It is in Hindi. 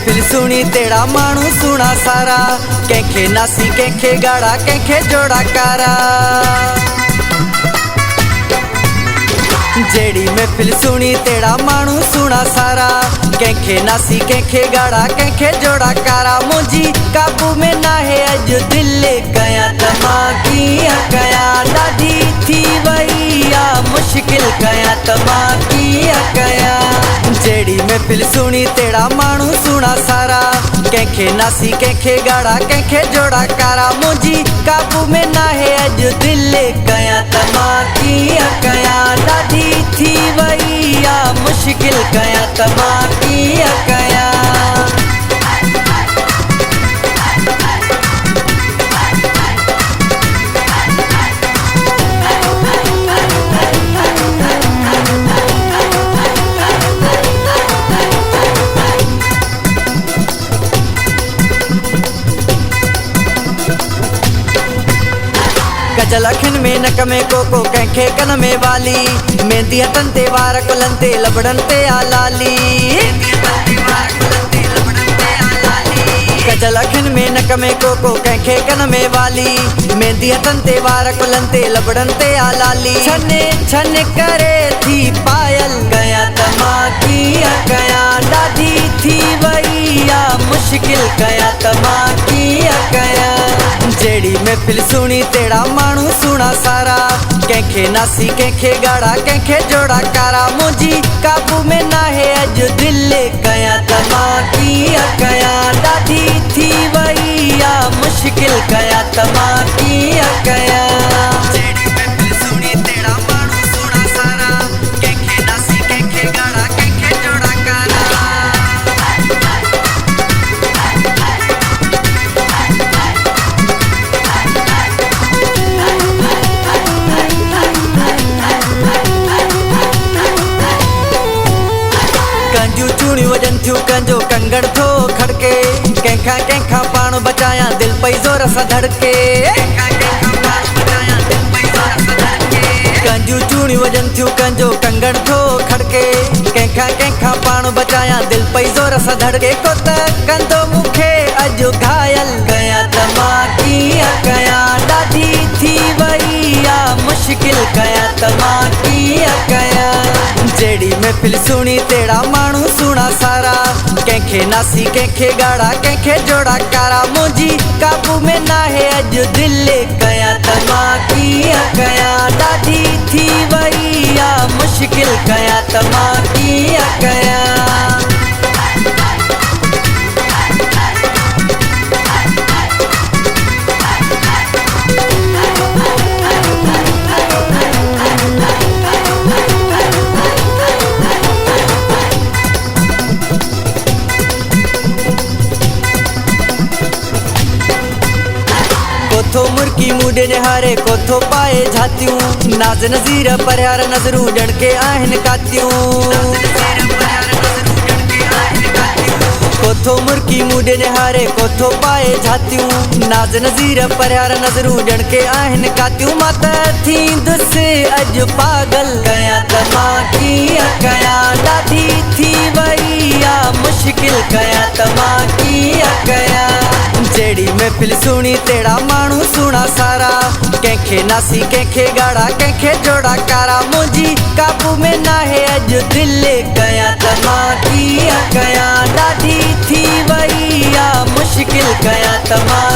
महफिल सुनी तेरा मानू सुना सारा, कैखे नासी कैखे गाड़ा कैखे जोड़ा कारा। जेड़ी महफिल सुनी तेरा मानू सुना सारा, कैखे नासी कैखे गाड़ा कैखे जोड़ा कारा। मुझी काबू में ना है अज दिल कया तमाकी कया दादी थी वैया मुश्किल कया तमाकी कया। जेड़ी महफिल सुनी तेरा मानू सुना सारा, कैखे नासी कैखे गाड़ा कैखे जोड़ा कारा। मुझी काबू में ना है अज दिल कया तमाकी कया दादी थी वैया मुश्किल कया तमाकी कया। गजलखिन में नक में कोको कैखे कन में वाली, मेहंदी हथन ते वार कुलन ते लबड़न ते आलाली। गजलखिन में नक में कोको कैखे कन में वाली, मेहंदी हथन ते वार कुलन ते लबड़न ते आलाली। छने छन करे थी पायल गया तमाकी गया दादी थी वैया मुश्किल गया तमाकी गया। जेड़ी महफिल सुनी तेरा मानू सुना सारा, कैखे नासी कैखे गाड़ा कैखे जोड़ा कारा। मुझी काबू में ना है अज दिल कया तमाकी कया दादी थी वैया मुश्किल कया तमाकी कया। जेड़ी महफिल सुनी तेरा मानू सुना सारा, कैखे नासी कैखे गाड़ा कैखे जोड़ा कारा। कंजू चूड़ी वजन थू कंजो कंगड़ थो खड़के, कैखा कैखा पाण बचाया दिल पई जोर सा धड़के। कंजू चूड़ी वजन थू कंजो कंगड़ थो खड़के, कैखा कैखा पाण बचाया दिल पई जोर सा धड़के। को त कंदो मुखे अजो घायल गया तमाकी गया दादी थी वैया मुश्किल गया तमाकी गया। जेड़ी महफिल सुनी तेरा मानू सुना सारा, कैखे नासी कैखे गाड़ा कैखे जोड़ा कारा। मुझी काबू में ना है अज दिल कया तमाकी गया दादी थी वैया मुश्किल गया तमाकी गया। कोथो मुर्की मुडे निहारे कोथो पाए झातियूं, नाज नज़ीर परयार नजरू डड़के आहिन कातियूं। कोथो मुर्की मुडे निहारे कोथो पाए झातियूं, नाज नज़ीर परयार नजरू डड़के आहिन कातियूं। माता थींद से अज पागल गया तमाकी गया दादी थी वैया मुश्किल गया तमाकी गया। जेड़ी महफिल सुनी तेरा मानू सुना सारा, कैखे नासी कैखे गाड़ा कैखे जोड़ा कारा। मुझी काबू में ना है अज दिल कया तमाकी गया दादी थी वैया मुश्किल गया तमाकी।